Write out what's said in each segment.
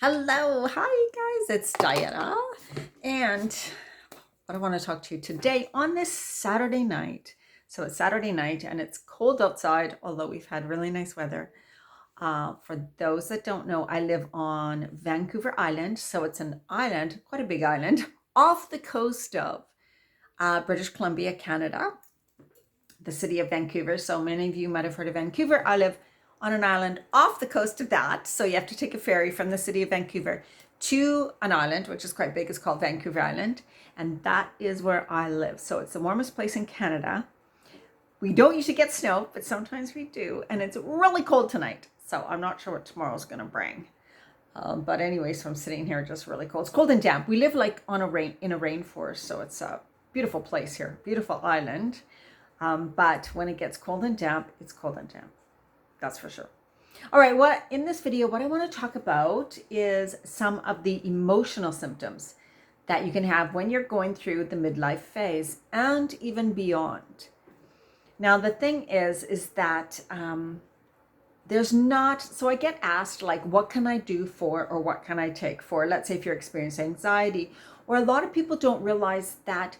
Hello, hi guys, it's Diana, and what I want to talk to you today on this Saturday night. So it's Saturday night and it's cold outside, although we've had really nice weather. For those that don't know, I live on Vancouver Island, so it's an island, quite a big island, off the coast of British Columbia, Canada, the city of Vancouver. So many of you might have heard of Vancouver. I live on an island off the coast of that. So you have to take a ferry from the city of Vancouver to an island, which is quite big. It's called Vancouver Island. And that is where I live. So it's the warmest place in Canada. We don't usually get snow, but sometimes we do. And it's really cold tonight. So I'm not sure what tomorrow's going to bring. But anyways, so I'm sitting here just really cold. It's cold and damp. We live like in a rainforest. So it's a beautiful place here, beautiful island. But when it gets cold and damp, it's cold and damp. That's for sure. All right, in this video, what I want to talk about is some of the emotional symptoms that you can have when you're going through the midlife phase and even beyond. Now, the thing is that there's not, so I get asked like, what can I do for, or what can I take for, let's say if you're experiencing anxiety, or a lot of people don't realize that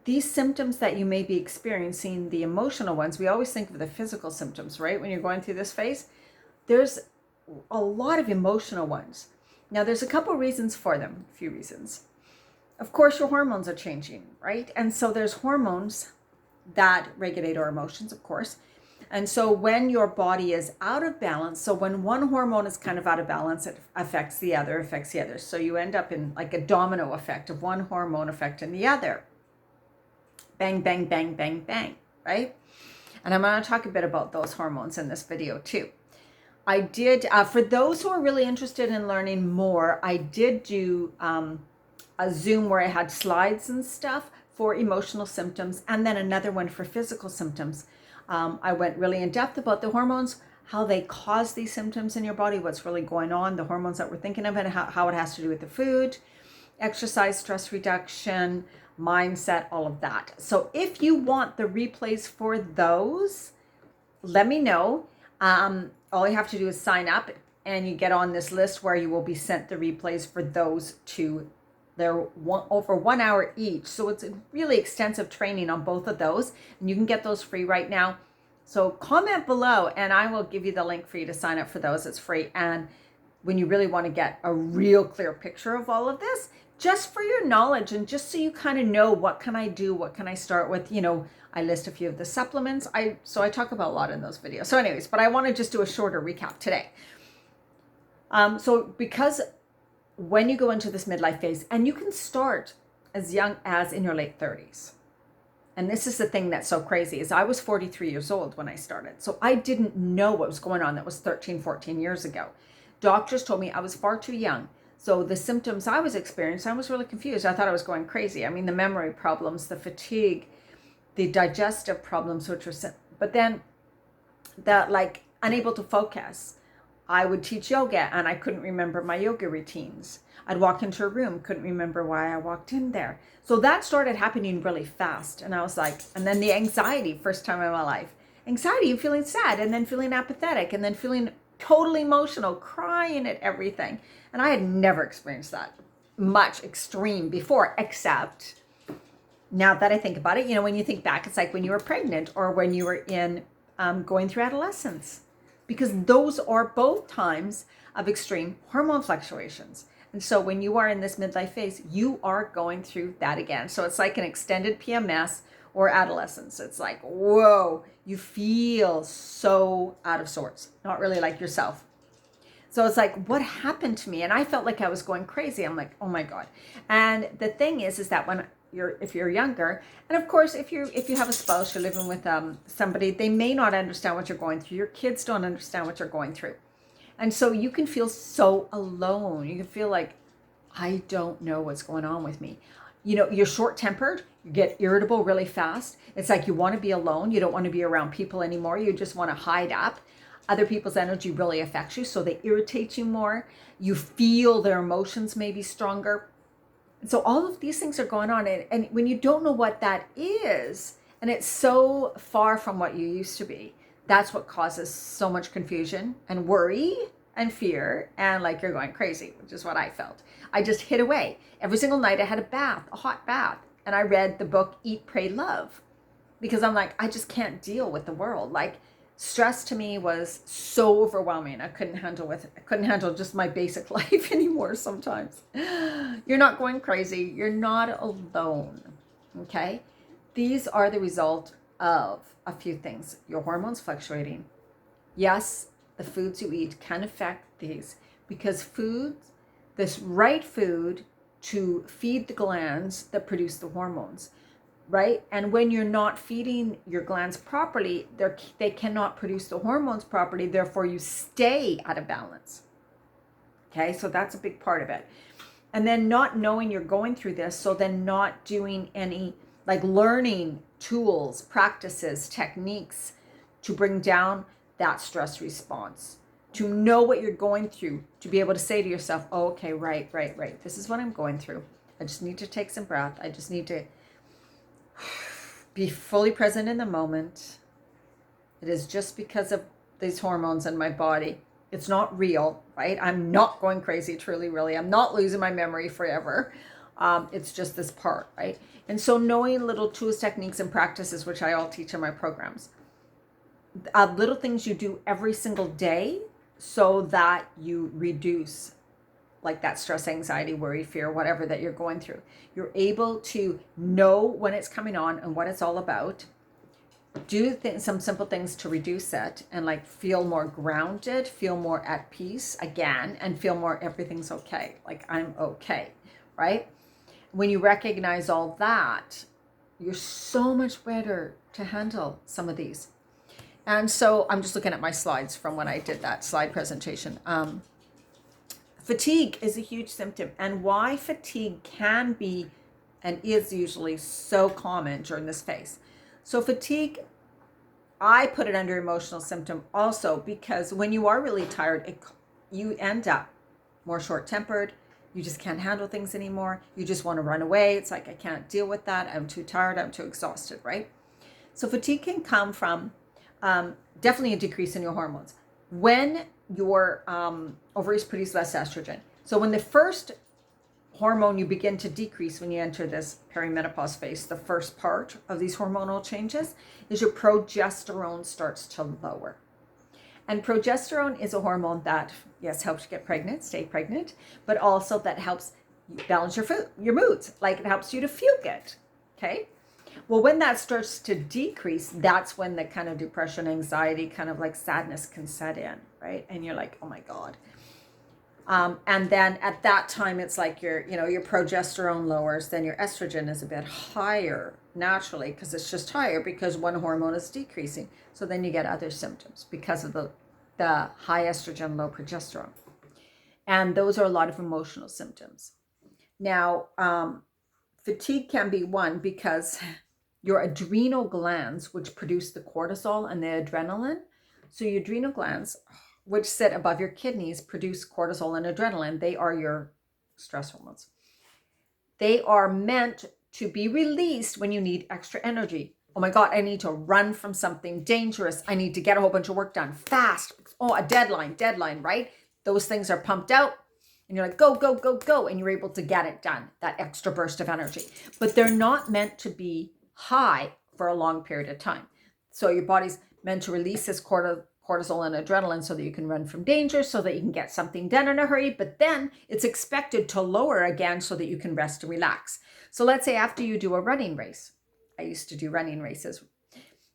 these symptoms that you may be experiencing, the emotional ones, we always think of the physical symptoms, right? When you're going through this phase, there's a lot of emotional ones. Now, there's a couple reasons for them, a few reasons. Of course, your hormones are changing, right? And so there's hormones that regulate our emotions, of course. And so when your body is out of balance, so when one hormone is kind of out of balance, it affects the other. So you end up in like a domino effect of one hormone affecting the other. Bang, bang, bang, bang, bang, right? And I'm going to talk a bit about those hormones in this video too. I did, for those who are really interested in learning more, I did do a Zoom where I had slides and stuff for emotional symptoms, and then another one for physical symptoms. I went really in depth about the hormones, how they cause these symptoms in your body, what's really going on, the hormones that we're thinking of, and how it has to do with the food, exercise, stress reduction, mindset, all of that. So if you want the replays for those, let me know. All you have to do is sign up and you get on this list where you will be sent the replays for those two. They're over 1 hour each. So it's a really extensive training on both of those. And you can get those free right now. So comment below and I will give you the link for you to sign up for those. It's free. And when you really want to get a real clear picture of all of this, just for your knowledge and just so you kind of know, what can I do? What can I start with? You know, I list a few of the supplements. So I talk about a lot in those videos. So anyways, but I want to just do a shorter recap today. So because when you go into this midlife phase, and you can start as young as in your late 30s. And this is the thing that's so crazy, is I was 43 years old when I started. So I didn't know what was going on. That was 13, 14 years ago. Doctors told me I was far too young. So the symptoms I was experiencing, I was really confused. I thought I was going crazy. I mean, the memory problems, the fatigue, the digestive problems, but then that, like, unable to focus. I would teach yoga and I couldn't remember my yoga routines. I'd walk into a room, couldn't remember why I walked in there. So that started happening really fast. And I was like, and then the anxiety, first time in my life. Anxiety, feeling sad and then feeling apathetic and then feeling totally emotional, crying at everything. And I had never experienced that much extreme before, except now that I think about it, you know, when you think back, it's like when you were pregnant or when you were in going through adolescence, because those are both times of extreme hormone fluctuations. And so when you are in this midlife phase, you are going through that again. So it's like an extended PMS or adolescence. It's like, whoa, you feel so out of sorts, not really like yourself. So it's like, what happened to me? And I felt like I was going crazy. I'm like, oh my God. And the thing is that if you're younger, and of course, if you have a spouse, you're living with somebody, they may not understand what you're going through. Your kids don't understand what you're going through. And so you can feel so alone. You can feel like, I don't know what's going on with me. You know, you're short-tempered, you get irritable really fast. It's like you want to be alone. You don't want to be around people anymore. You just want to hide up. Other people's energy really affects you, so they irritate you more. You feel their emotions may be stronger. So all of these things are going on. And when you don't know what that is, and it's so far from what you used to be, that's what causes so much confusion and worry and fear, and like you're going crazy, which is what I felt. I just hid away. Every single night I had a bath, a hot bath, and I read the book Eat, Pray, Love, because I'm like, I just can't deal with the world. Like, stress to me was so overwhelming. I couldn't handle just my basic life anymore sometimes. You're not going crazy. You're not alone. Okay? These are the result of a few things. Your hormones fluctuating. Yes, the foods you eat can affect these, because this right food to feed the glands that produce the hormones, right? And when you're not feeding your glands properly, they cannot produce the hormones properly. Therefore, you stay out of balance. Okay, so that's a big part of it. And then not knowing you're going through this, so then not doing any, like, learning tools, practices, techniques to bring down that stress response, to know what you're going through, to be able to say to yourself, oh, okay, right. This is what I'm going through. I just need to take some breath. I just need to be fully present in the moment. It is just because of these hormones in my body. It's not real, right? I'm not going crazy, truly, really. I'm not losing my memory forever. It's just this part, right? And so knowing little tools, techniques, and practices, which I all teach in my programs, little things you do every single day so that you reduce like that stress, anxiety, worry, fear, whatever that you're going through. You're able to know when it's coming on and what it's all about. Do some simple things to reduce it, and like feel more grounded, feel more at peace again, and feel more everything's okay. Like, I'm okay, right? When you recognize all that, you're so much better to handle some of these. And so I'm just looking at my slides from when I did that slide presentation. Fatigue is a huge symptom, and why fatigue can be and is usually so common during this phase. So fatigue, I put it under emotional symptom also, because when you are really tired, you end up more short-tempered. You just can't handle things anymore. You just want to run away. It's like, I can't deal with that. I'm too tired. I'm too exhausted, right? So fatigue can come from definitely a decrease in your hormones. When your ovaries produce less estrogen. So when the first hormone you begin to decrease when you enter this perimenopause phase, the first part of these hormonal changes is your progesterone starts to lower. And progesterone is a hormone that, yes, helps you get pregnant, stay pregnant, but also that helps balance your moods. Like, it helps you to feel good, okay? Well, when that starts to decrease, that's when the kind of depression, anxiety, kind of like sadness can set in, right? And you're like, oh my God. And then at that time, it's like your progesterone lowers, then your estrogen is a bit higher naturally, because it's just higher because one hormone is decreasing. So then you get other symptoms because of the high estrogen, low progesterone. And those are a lot of emotional symptoms. Now, fatigue can be one because your adrenal glands, which produce the cortisol and the adrenaline. So your adrenal glands, which sit above your kidneys, produce cortisol and adrenaline. They are your stress hormones. They are meant to be released when you need extra energy. Oh my God, I need to run from something dangerous. I need to get a whole bunch of work done fast. Oh, a deadline, right? Those things are pumped out. And you're like, go, go, go, go. And you're able to get it done, that extra burst of energy. But they're not meant to be high for a long period of time. So your body's meant to release this cortisol and adrenaline so that you can run from danger, so that you can get something done in a hurry. But then it's expected to lower again so that you can rest and relax. So let's say after you do a running race, I used to do running races.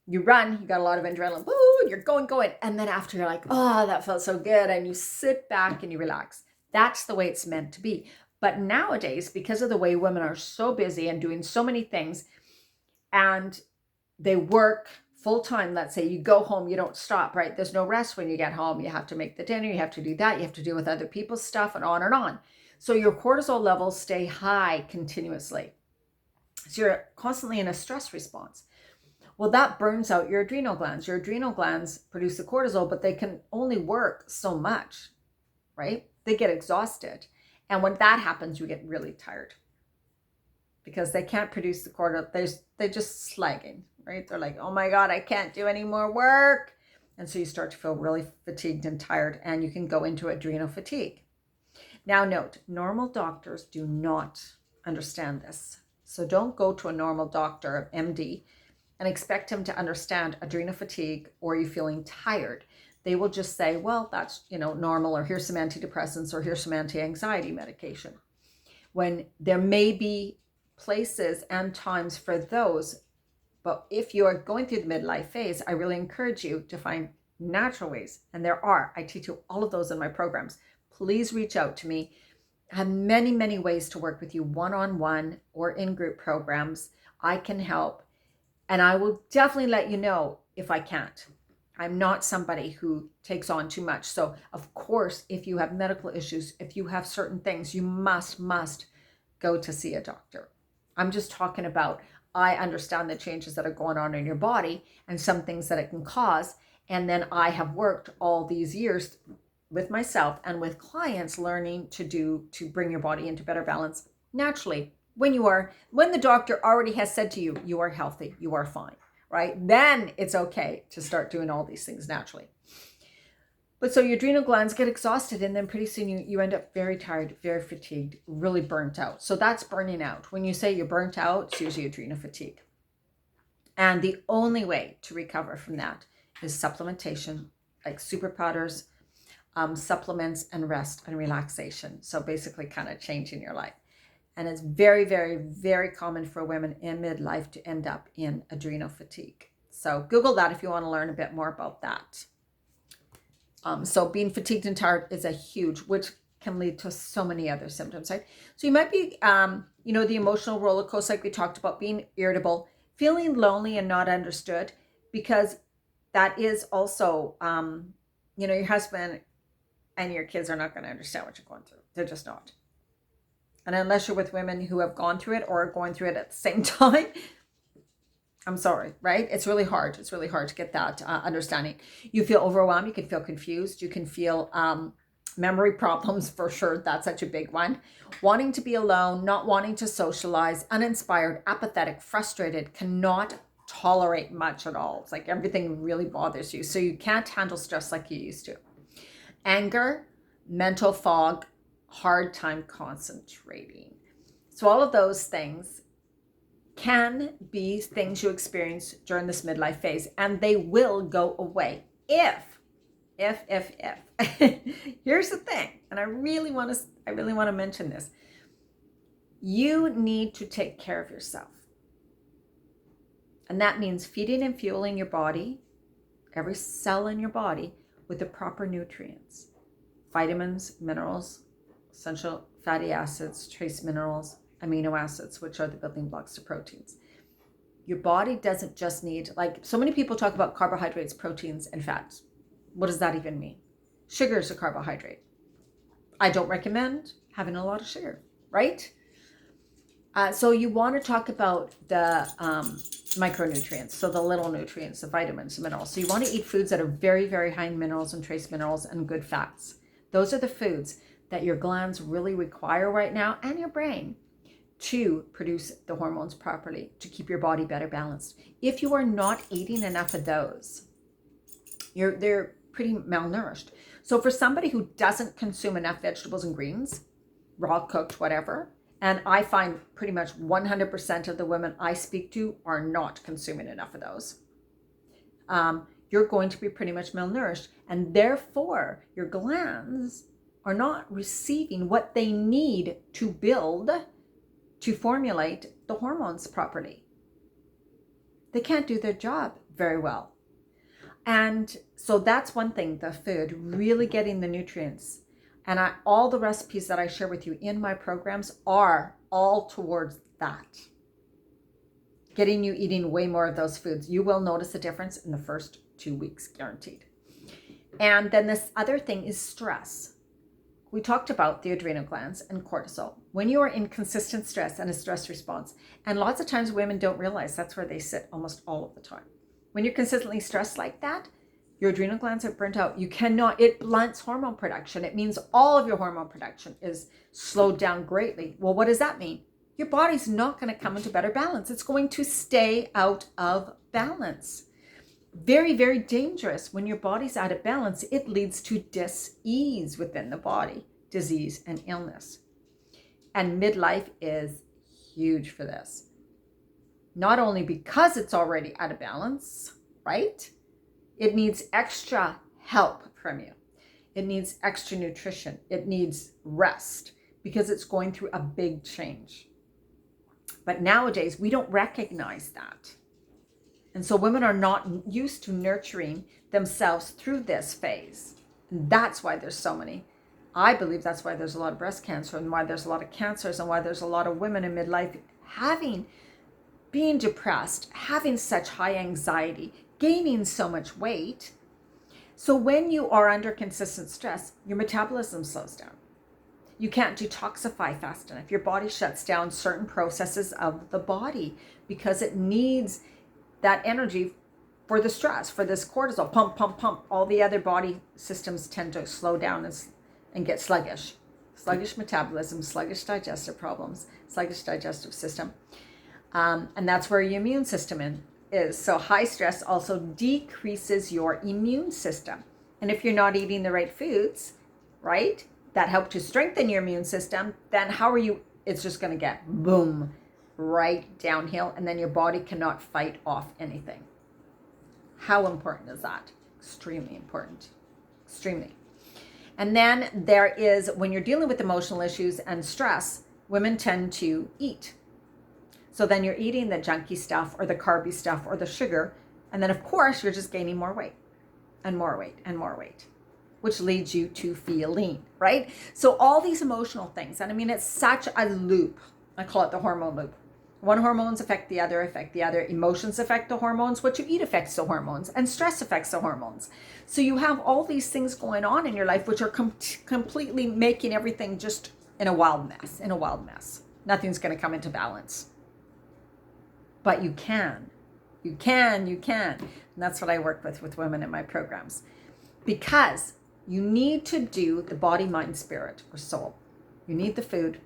You run, you got a lot of adrenaline, woo, you're going. And then after, you're like, oh, that felt so good. And you sit back and you relax. That's the way it's meant to be. But nowadays, because of the way women are so busy and doing so many things, and they work full time, let's say you go home, you don't stop, right? There's no rest when you get home. You have to make the dinner, you have to do that, you have to deal with other people's stuff, and on and on. So your cortisol levels stay high continuously. So you're constantly in a stress response. Well, that burns out your adrenal glands. Your adrenal glands produce the cortisol, but they can only work so much, right? They get exhausted. And when that happens, you get really tired because they can't produce the cortisol. They're just slagging, right? They're like, oh my God, I can't do any more work. And so you start to feel really fatigued and tired, and you can go into adrenal fatigue. Now note, normal doctors do not understand this. So don't go to a normal doctor, MD, and expect him to understand adrenal fatigue or you feeling tired. They will just say, well, that's, normal, or here's some antidepressants, or here's some anti-anxiety medication. When there may be places and times for those, but if you are going through the midlife phase, I really encourage you to find natural ways. And there are. I teach you all of those in my programs. Please reach out to me. I have many, many ways to work with you one-on-one or in group programs. I can help. And I will definitely let you know if I can't. I'm not somebody who takes on too much. So of course, if you have medical issues, if you have certain things, you must go to see a doctor. I'm just talking about, I understand the changes that are going on in your body and some things that it can cause. And then I have worked all these years with myself and with clients learning to bring your body into better balance naturally. When the doctor already has said to you, you are healthy, you are fine, right? Then it's okay to start doing all these things naturally. But so your adrenal glands get exhausted, and then pretty soon you end up very tired, very fatigued, really burnt out. So that's burning out. When you say you're burnt out, it's usually adrenal fatigue. And the only way to recover from that is supplementation, like super powders, supplements, and rest and relaxation. So basically kind of changing your life. And it's very, very, very common for women in midlife to end up in adrenal fatigue. So Google that if you want to learn a bit more about that. So being fatigued and tired is a huge, which can lead to so many other symptoms, right? So you might be, the emotional roller coaster, like we talked about, being irritable, feeling lonely and not understood, because that is also, your husband and your kids are not going to understand what you're going through. They're just not. And unless you're with women who have gone through it or are going through it at the same time, I'm sorry, right? It's really hard. It's really hard to get that understanding. You feel overwhelmed. You can feel confused. You can feel memory problems for sure. That's such a big one. Wanting to be alone, not wanting to socialize, uninspired, apathetic, frustrated, cannot tolerate much at all. It's like everything really bothers you. So you can't handle stress like you used to. Anger, mental fog, hard time concentrating. So all of those things can be things you experience during this midlife phase, and they will go away if. Here's the thing, and I really want to mention this. You need to take care of yourself. And that means feeding and fueling your body, every cell in your body, with the proper nutrients, vitamins, minerals, essential fatty acids, trace minerals, amino acids, which are the building blocks to proteins. Your body doesn't just need, like so many people talk about carbohydrates, proteins, and fats. What does that even mean? Sugar is a carbohydrate. I don't recommend having a lot of sugar, right? So you want to talk about the micronutrients, so the little nutrients, the vitamins, the minerals. So you want to eat foods that are very, very high in minerals and trace minerals and good fats. Those are the foods that your glands really require right now, and your brain, to produce the hormones properly, to keep your body better balanced. If you are not eating enough of those, they're pretty malnourished. So for somebody who doesn't consume enough vegetables and greens, raw, cooked, whatever, and I find pretty much 100% of the women I speak to are not consuming enough of those, you're going to be pretty much malnourished, and therefore your glands are not receiving what they need to formulate the hormones properly. They can't do their job very well. And so that's one thing, the food, really getting the nutrients. And all the recipes that I share with you in my programs are all towards that. Getting you eating way more of those foods. You will notice a difference in the first 2 weeks, guaranteed. And then this other thing is stress. We talked about the adrenal glands and cortisol. When you are in consistent stress and a stress response, and lots of times women don't realize that's where they sit almost all of the time. When you're consistently stressed like that, your adrenal glands are burnt out. It blunts hormone production. It means all of your hormone production is slowed down greatly. Well, what does that mean? Your body's not going to come into better balance. It's going to stay out of balance. Very, very dangerous. When your body's out of balance, it leads to dis-ease within the body, disease and illness. And midlife is huge for this. Not only because it's already out of balance, right? It needs extra help from you. It needs extra nutrition. It needs rest because it's going through a big change. But nowadays, we don't recognize that. And so women are not used to nurturing themselves through this phase. And that's why there's so many. I believe that's why there's a lot of breast cancer and why there's a lot of cancers and why there's a lot of women in midlife being depressed, having such high anxiety, gaining so much weight. So when you are under consistent stress, your metabolism slows down. You can't detoxify fast enough. Your body shuts down certain processes of the body because it needs that energy for the stress, for this cortisol, pump, pump, pump. All the other body systems tend to slow down and get sluggish. Sluggish metabolism, sluggish digestive problems, sluggish digestive system. And that's where your immune system is. So high stress also decreases your immune system. And if you're not eating the right foods, right, that help to strengthen your immune system, then it's just going to get boom, right downhill, and then your body cannot fight off anything. How important is that? Extremely important. Extremely. And then there is, when you're dealing with emotional issues and stress, women tend to eat. So then you're eating the junky stuff or the carby stuff or the sugar, and then of course you're just gaining more weight and more weight and more weight, which leads you to feel lean, right? So all these emotional things, and I mean, it's such a loop. I call it the hormone loop. One hormones affect the other, emotions affect the hormones, what you eat affects the hormones, and stress affects the hormones. So you have all these things going on in your life, which are completely making everything just in a wild mess. Nothing's going to come into balance. But you can. And that's what I work with women in my programs. Because you need to do the body, mind, spirit, or soul. You need the food.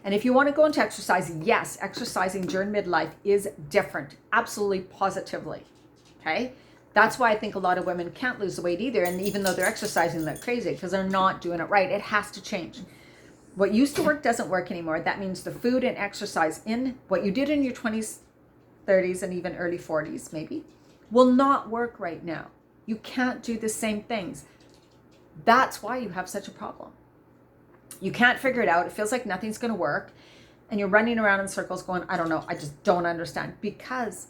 And if you want to go into exercise, yes, exercising during midlife is different. Absolutely, positively. Okay? That's why I think a lot of women can't lose the weight either. And even though they're exercising like crazy, because they're not doing it right, it has to change. What used to work doesn't work anymore. That means the food and exercise in what you did in your 20s, 30s, and even early 40s, maybe, will not work right now. You can't do the same things. That's why you have such a problem. You can't figure it out. It feels like nothing's going to work. And you're running around in circles going, I don't know. I just don't understand. Because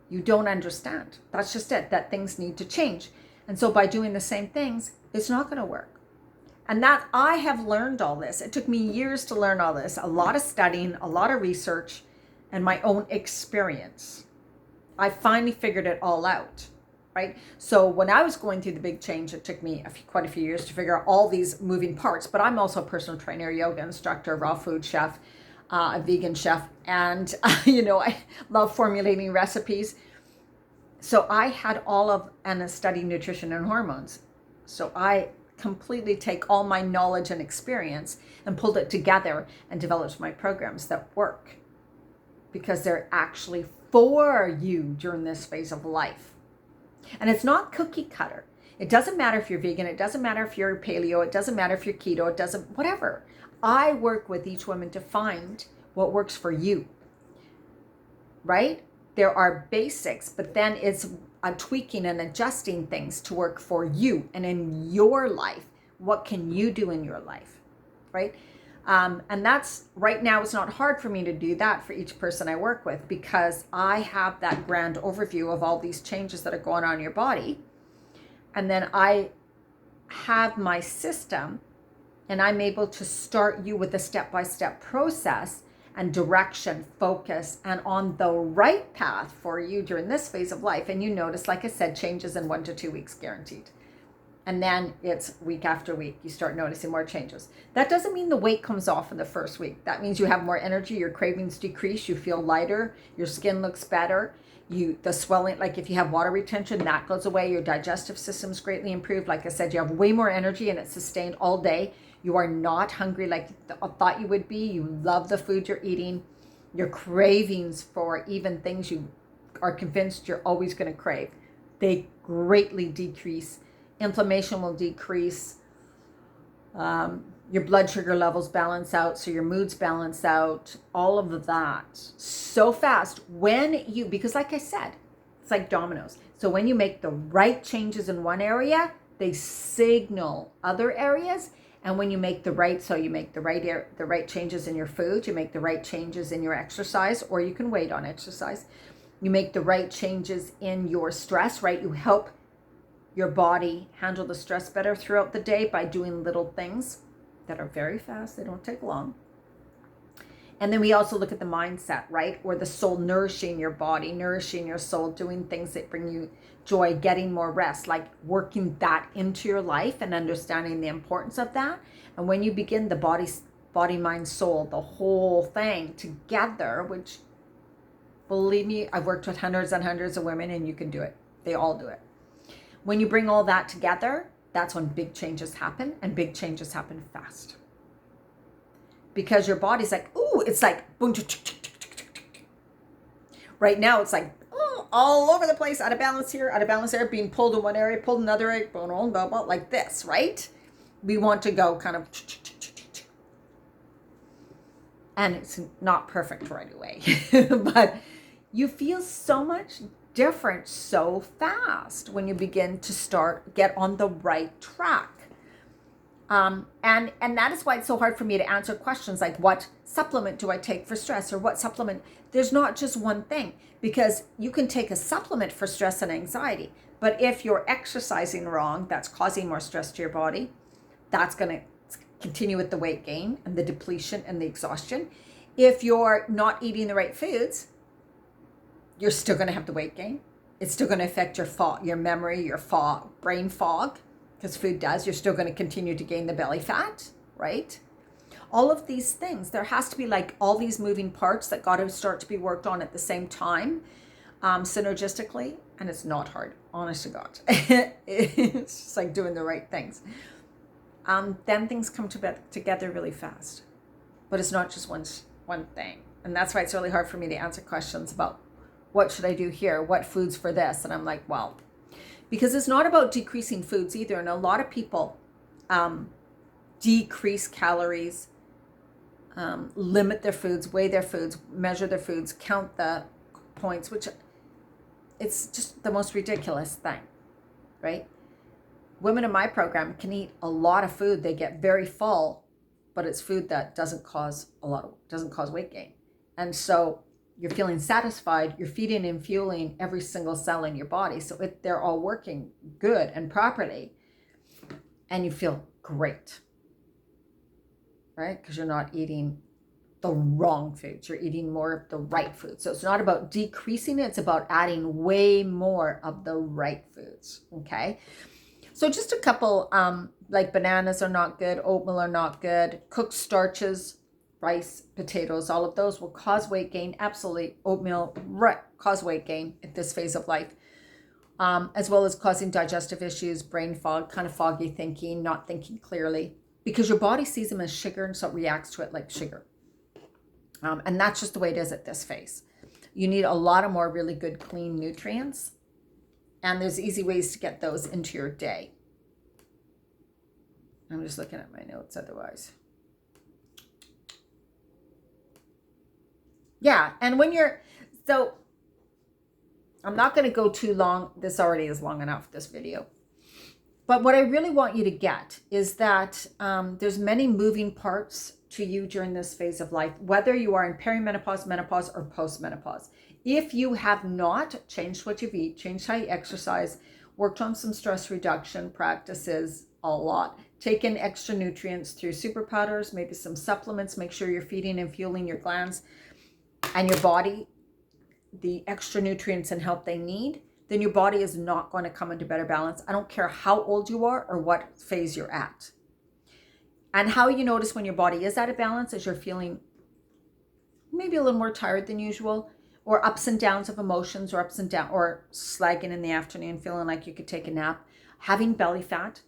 you don't understand. That's just it. That things need to change. And so by doing the same things, it's not going to work. And that I have learned all this. It took me years to learn all this. A lot of studying, a lot of research, and my own experience. I finally figured it all out. Right? So when I was going through the big change, it took me quite a few years to figure out all these moving parts. But I'm also a personal trainer, yoga instructor, raw food chef, a vegan chef, and I love formulating recipes. So I had and studied nutrition and hormones. So I completely take all my knowledge and experience and pulled it together and developed my programs that work because they're actually for you during this phase of life. And it's not cookie cutter. It doesn't matter if you're vegan. It doesn't matter if you're paleo. It doesn't matter if you're keto. It doesn't, whatever. I work with each woman to find what works for you, right? There are basics, but then it's a tweaking and adjusting things to work for you and in your life. What can you do in your life, right? And that's, right now, it's not hard for me to do that for each person I work with because I have that grand overview of all these changes that are going on in your body. And then I have my system and I'm able to start you with a step-by-step process and direction, focus, and on the right path for you during this phase of life. And you notice, like I said, changes in 1 to 2 weeks guaranteed. And then it's week after week, you start noticing more changes. That doesn't mean the weight comes off in the first week. That means you have more energy, your cravings decrease, you feel lighter, your skin looks better, the swelling, like if you have water retention, that goes away, your digestive system's greatly improved. Like I said, you have way more energy and it's sustained all day. You are not hungry like I thought you would be. You love the food you're eating. Your cravings for even things you are convinced you're always going to crave. They greatly decrease. Inflammation will decrease. Your blood sugar levels balance out, so your moods balance out, all of that so fast when you, because like I said, it's like dominoes. So when you make the right changes in one area, they signal other areas. And when you make the right, so you make the right changes in your food, you make the right changes in your exercise, or you can wait on exercise. You make the right changes in your stress, right? You help your body handle the stress better throughout the day by doing little things that are very fast. They don't take long. And then we also look at the mindset, right? Or the soul, nourishing your body, nourishing your soul, doing things that bring you joy, getting more rest, like working that into your life and understanding the importance of that. And when you begin the body, mind, soul, the whole thing together, which believe me, I've worked with hundreds and hundreds of women and you can do it. They all do it. When you bring all that together, that's when big changes happen, and big changes happen fast. Because your body's like, ooh, it's like, boom, right now it's like, oh, all over the place, out of balance here, out of balance there, being pulled in one area, pulled in another area, like this, right? We want to go kind of, and it's not perfect right away, but you feel so much different so fast when you begin to get on the right track. And that is why it's so hard for me to answer questions like, what supplement do I take for stress, or what supplement? There's not just one thing, because you can take a supplement for stress and anxiety, but if you're exercising wrong, that's causing more stress to your body. That's going to continue with the weight gain and the depletion and the exhaustion. If you're not eating the right foods, you're still going to have the weight gain. It's still going to affect your memory, your brain fog, because food does. You're still going to continue to gain the belly fat, right? All of these things, there has to be like all these moving parts that got to start to be worked on at the same time, synergistically, and it's not hard, honest to God. It's just like doing the right things. Then things come together really fast, but it's not just one thing. And that's why it's really hard for me to answer questions about what should I do here? What foods for this? And I'm like, well, because it's not about decreasing foods either. And a lot of people decrease calories, limit their foods, weigh their foods, measure their foods, count the points, which it's just the most ridiculous thing, right? Women in my program can eat a lot of food. They get very full, but it's food that doesn't cause weight gain. And so you're feeling satisfied, you're feeding and fueling every single cell in your body. So they're all working good and properly, and you feel great, right? Because you're not eating the wrong foods, you're eating more of the right foods. So it's not about decreasing it, it's about adding way more of the right foods, okay? So just a couple, like bananas are not good, oatmeal are not good, cooked starches, rice, potatoes, all of those will cause weight gain. Absolutely, oatmeal cause weight gain at this phase of life, as well as causing digestive issues, brain fog, kind of foggy thinking, not thinking clearly, because your body sees them as sugar and so it reacts to it like sugar. And that's just the way it is at this phase. You need a lot of more really good, clean nutrients, and there's easy ways to get those into your day. I'm just looking at my notes otherwise. Yeah, and so I'm not going to go too long. This already is long enough, this video. But what I really want you to get is that there's many moving parts to you during this phase of life, whether you are in perimenopause, menopause, or postmenopause. If you have not changed what you eat, changed how you exercise, worked on some stress reduction practices a lot, taken extra nutrients through super powders, maybe some supplements, make sure you're feeding and fueling your glands and your body the extra nutrients and help they need, then your body is not going to come into better balance. I don't care how old you are or what phase you're at. And how you notice when your body is out of balance is you're feeling maybe a little more tired than usual, or ups and downs of emotions, or slagging in the afternoon, feeling like you could take a nap. Having belly fat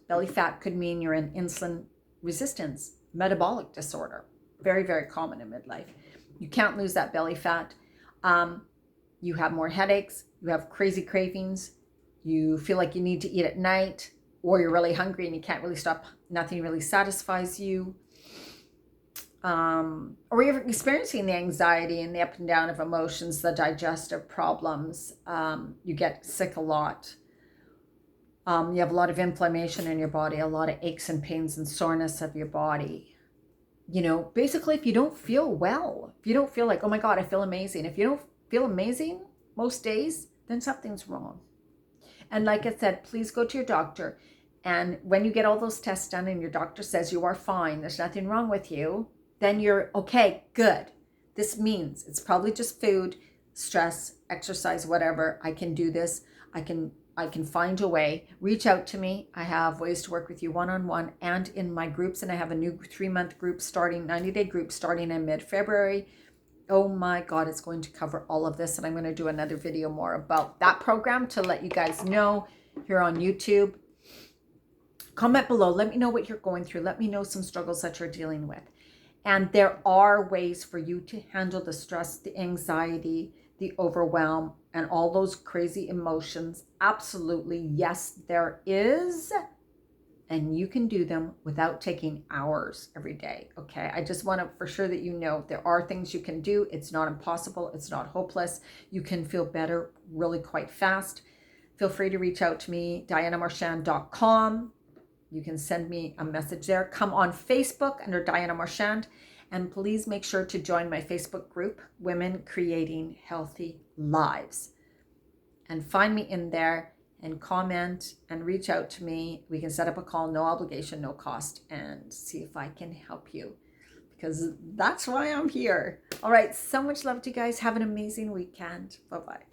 could mean you're in insulin resistance, metabolic disorder. Very, very common in midlife. You can't lose that belly fat. you have more headaches, you have crazy cravings, you feel like you need to eat at night, or you're really hungry and you can't really stop, nothing really satisfies you, or you're experiencing the anxiety and the up and down of emotions, the digestive problems, you get sick a lot, you have a lot of inflammation in your body, a lot of aches and pains and soreness of your body. You know, basically, if you don't feel well, if you don't feel like, oh my God, I feel amazing. If you don't feel amazing most days, then something's wrong. And like I said, please go to your doctor. And when you get all those tests done and your doctor says you are fine, there's nothing wrong with you, then you're okay, good. This means it's probably just food, stress, exercise, whatever. I can do this. I can find a way. Reach out to me. I have ways to work with you one-on-one and in my groups. And I have a new 3-month group starting, 90-day group starting in mid-February. Oh my God, it's going to cover all of this. And I'm going to do another video more about that program to let you guys know here on YouTube. Comment below. Let me know what you're going through. Let me know some struggles that you're dealing with. And there are ways for you to handle the stress, the anxiety, the overwhelm, and all those crazy emotions. Absolutely, yes, there is. And you can do them without taking hours every day, okay? I just want to for sure that you know there are things you can do. It's not impossible. It's not hopeless. You can feel better really quite fast. Feel free to reach out to me, dianamarchand.com. You can send me a message there. Come on Facebook under Diana Marchand. And please make sure to join my Facebook group, Women Creating Healthy Lives. And find me in there and comment and reach out to me. We can set up a call, no obligation, no cost, and see if I can help you. Because that's why I'm here. All right, so much love to you guys. Have an amazing weekend. Bye-bye.